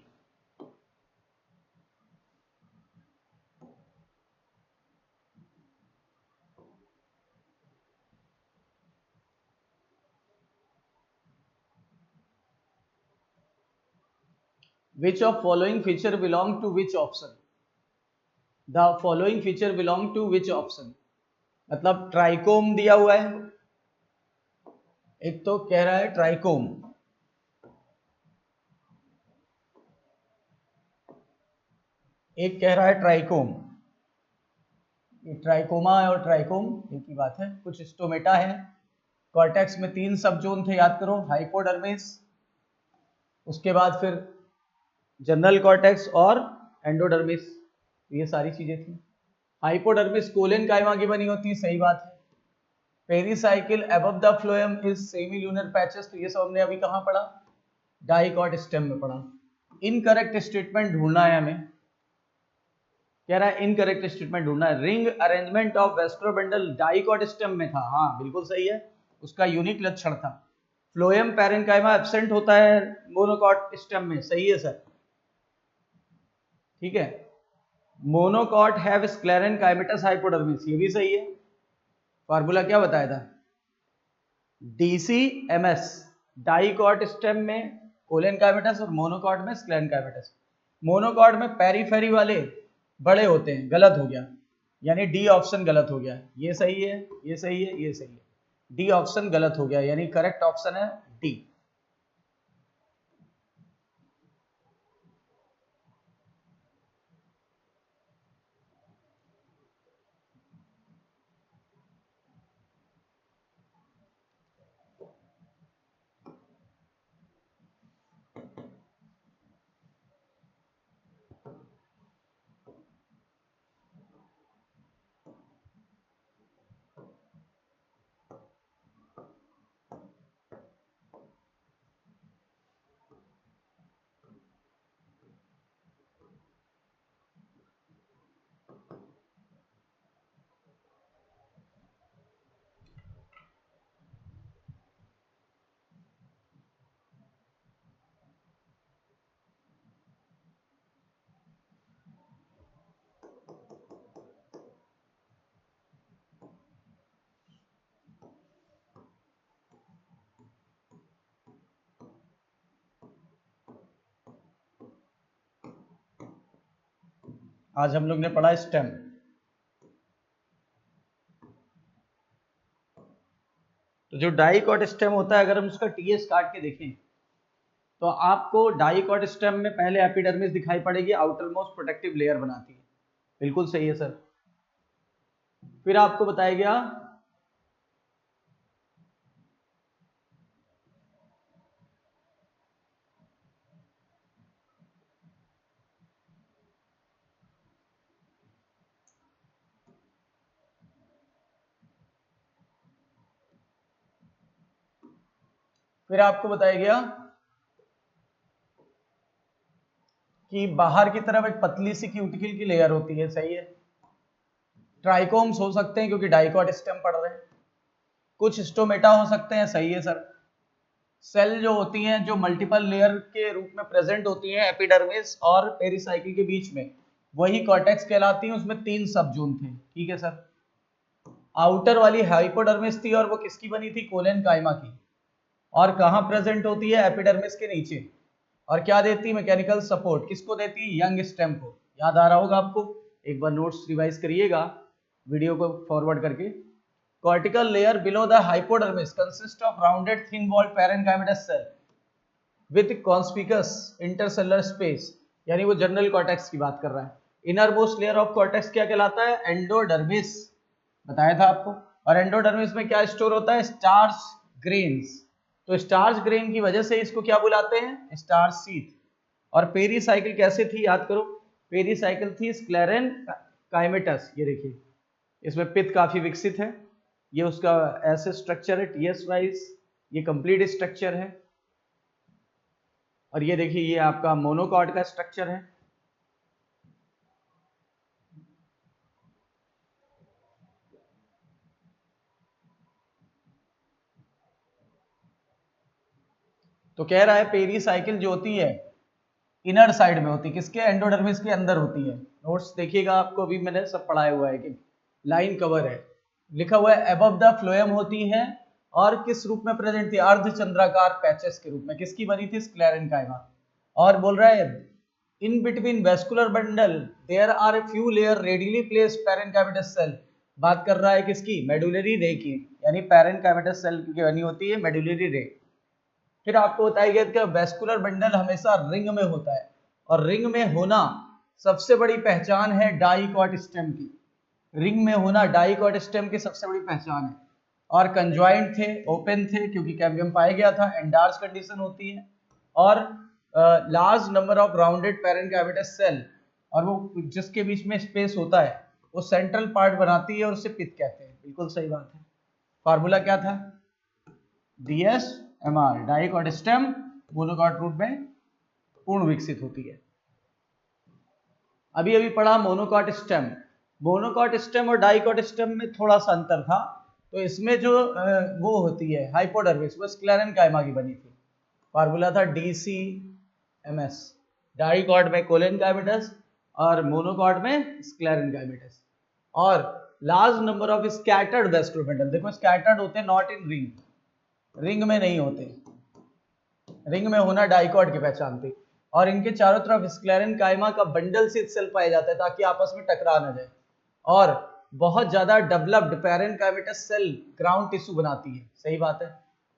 Which of following feature belong to which option? The following feature belong to which option? मतलब ट्राइकोम दिया हुआ है, एक तो कह रहा है ट्राइकोम, एक कह रहा है ट्राइकोम। ये ट्राइकोमा और ट्राइकोम एक ही बात है। कुछ स्टोमेटा है। कॉर्टेक्स में 3 सब जोन थे, याद करो, हाइपोडर्मिस, उसके बाद फिर जनरल कॉर्टेक्स और एंडोडर्मिस। ये सारी चीजें थी। हाइपोडर्मिस कोलेन काइमा की बनी होती है, सही बात है। Pericycle above the phloem is सेमील्यूनर patches, तो ये सब हमने अभी कहाँ पढ़ा, डाइकॉट स्टेम में पढ़ा। इनकरेक्ट स्टेटमेंट ढूंढना है हमें, कह रहा है इनकरेक्ट स्टेटमेंट ढूंढना है। Ring arrangement of vascular bundle dicot stem में था, हाँ बिल्कुल सही है, उसका यूनिक लक्षण था। फ्लोएम पैरेन्काइमा एब्सेंट होता है मोनोकॉट स्टेम में, सही है सर, ठीक है। मोनोकॉट हैव स्क्लेरेनकाइमेटस हाइपोडर्मिस, ये भी सही है। फार्मूला क्या बताया था, DCMS, डाइकॉट स्टेम में कोलेनकाइमेटस और मोनोकॉट में स्क्लेरेनकाइमेटस। मोनोकॉट में पेरीफेरी वाले बड़े होते हैं, गलत हो गया, यानी डी ऑप्शन गलत हो गया। ये सही है, ये सही है, ये सही है, डी ऑप्शन गलत हो गया, यानी करेक्ट ऑप्शन है डी। आज हम लोग ने पढ़ा स्टेम। तो जो डाइकॉट स्टेम होता है, अगर हम उसका टीएस काट के देखें तो आपको डाइकॉट स्टेम में पहले एपिडर्मिस दिखाई पड़ेगी, आउटर मोस्ट प्रोटेक्टिव लेयर बनाती है, बिल्कुल सही है सर। फिर आपको बताया गया कि बाहर की तरफ एक पतली सी क्यूटिकल की लेयर होती है, सही है। ट्राइकोम्स हो सकते हैं क्योंकि डाइकॉट स्टेम पढ़ रहे हैं। कुछ स्टोमेटा हो सकते हैं, सही है सर। सेल जो होती हैं, जो मल्टीपल लेयर के रूप में प्रेजेंट होती हैं एपिडर्मिस और पेरिसाइकिल के बीच में, वही कॉर्टेक्स कहलाती हैं। उसमें 3 सब जोन थे, ठीक है सर। आउटर वाली हाइपोडर्मिस थी और वो किसकी बनी थी, कोलेन काइमा की। और कहाँ प्रेजेंट होती है, एपिडर्मिस के नीचे। और क्या देती, मैकेनिकल सपोर्ट, किसको देती, यंग स्टेम को। याद आ रहा होगा आपको, एक बार नोट्स रिवाइज करिएगा वीडियो को फॉरवर्ड करके। Cortical layer below the hypodermis consist of rounded thin walled parenchymatous cell with conspicuous intercellular space, यानी वो जनरल कॉर्टेक्स की बात कर रहा है। Inner most layer of cortex क्या कहलाता है, एंडोडर्मिस, बताया था आपको। और एंडोडर्मिस में क्या स्टोर होता है, स्टार्च ग्रेन्स। तो स्टार्च ग्रेन की वजह से इसको क्या बुलाते हैं, स्टार्च शीथ। और पेरीसाइकिल कैसे थी, याद करो, पेरीसाइकिल थी स्क्लेरेन काइमेटस। ये देखिए, इसमें पित्त काफी विकसित है, ये उसका ऐसे स्ट्रक्चर है टीएस वाइज, ये कंप्लीट स्ट्रक्चर है। और ये देखिए, ये आपका मोनोकॉट का स्ट्रक्चर है। तो कह रहा है पेरीसाइकिल जो होती है इनर साइड में होती है, किसके, एंडोडर्मिस के अंदर होती है। नोट्स देखिएगा, आपको भी मैंने सब पढ़ाया हुआ है कि लाइन कवर है, लिखा हुआ है अबव द फ्लोएम होती है। और किस रूप में प्रेजेंट थी, अर्धचंद्राकार पैचेस के रूप में। किसकी बनी थी, स्क्लेरेनकाइमा। और बोल रहा है in between vascular bundle there are a few layer radially placed parenchymatous cell बात कर रहा है किसकी, मेडुलरी रे की, यानी पैरेनकाइमेटस सेल की बनी होती है मेडुलरी रे। फिर आपको बताया गया कि वेस्कुलर बंडल हमेशा रिंग में होता है, और रिंग में होना सबसे बड़ी पहचान है डाइकॉट स्टेम की। रिंग में होना डाइकॉट स्टेम की सबसे बड़ी पहचान है। और कंजॉइंट थे, ओपन थे क्योंकि कैम्बियम पाया गया था, एंडार्स कंडीशन होती है, और large number of rounded parenchymatous cell, और वो जिसके बीच में स्पेस होता है वो सेंट्रल पार्ट बनाती है और उसे पिथ कहते हैं। बिल्कुल सही बात है। फार्मूला क्या था, DSMR, डाइकॉट स्टेम मोनोकॉट रूप में पूर्ण विकसित होती है। अभी अभी पढ़ा मोनोकॉट स्टेम। मोनोकॉट स्टेम और डाइकॉट स्टेम में थोड़ा सा अंतर था, तो इसमें जो वो होती है हाइपोडर्मिस, वो स्क्लेरेनकाइमा की बनी थी। फार्मूला था DCMS, डाइकॉट में कोलेनकाइमेटस और मोनोकॉट में स्क्लेरेनकाइमेटस। और large number of scattered vascular bundle, देखो स्कैटर्ड होते हैं नॉट इन रिंग, रिंग में नहीं होते, रिंग में होना डाइकॉट की पहचान थी। और इनके चारों तरफ स्क्लेरेनकाइमा का बंडल से सेल पाया जाता है ताकि आपस में टकरा ना जाए। और बहुत ज्यादा developed parenchymatous cell ground tissue बनाती है। सही बात है।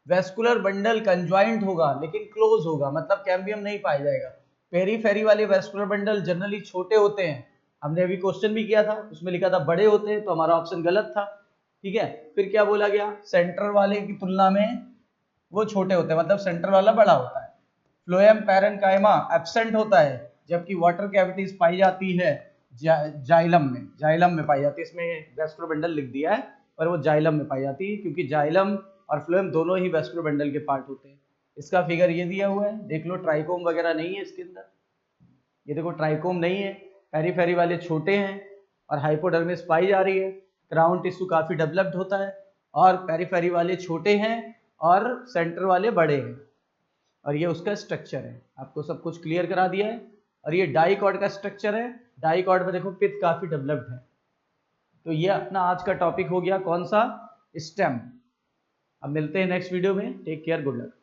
वेस्कुलर बंडल कंजॉइंट होगा लेकिन क्लोज होगा, मतलब कैम्बियम नहीं पाया जाएगा। पेरीफेरी वाले वेस्कुलर बंडल जनरली छोटे होते हैं। हमने अभी क्वेश्चन भी किया था, उसमें लिखा था बड़े होते हैं, तो हमारा ऑप्शन गलत था। ठीक है, फिर क्या बोला गया, सेंटर वाले की तुलना में वो छोटे होते हैं, मतलब सेंटर वाला बड़ा होता है। फ्लोएम पैरेनकाइमा एब्सेंट होता है, जबकि वाटर कैविटीज पाई जाती है जाइलम में, जाइलम में पाई जाती है। इसमें वेस्कुलर बंडल लिख दिया है, पर वो जाइलम में पाई जाती है, क्योंकि जाइलम और फ्लोएम दोनों ही वेस्कुलर बंडल के पार्ट होते हैं। इसका फिगर ये दिया हुआ है, देख लो, ट्राइकोम वगैरह नहीं है इसके अंदर। ये देखो ट्राइकोम नहीं है, पेरीफेरी वाले छोटे हैं और हाइपोडर्मिस पाई जा रही है। ग्राउंड टिश्यू काफी डेवलप्ड होता है, और पेरीफेरी वाले छोटे हैं और सेंटर वाले बड़े हैं। और ये उसका स्ट्रक्चर है, आपको सब कुछ क्लियर करा दिया है। और ये डाइकॉट का स्ट्रक्चर है, डाइकॉट में देखो पिथ काफी डेवलप्ड है। तो ये अपना आज का टॉपिक हो गया, कौन सा, स्टेम। अब मिलते हैं नेक्स्ट वीडियो में, टेक केयर, गुड लक।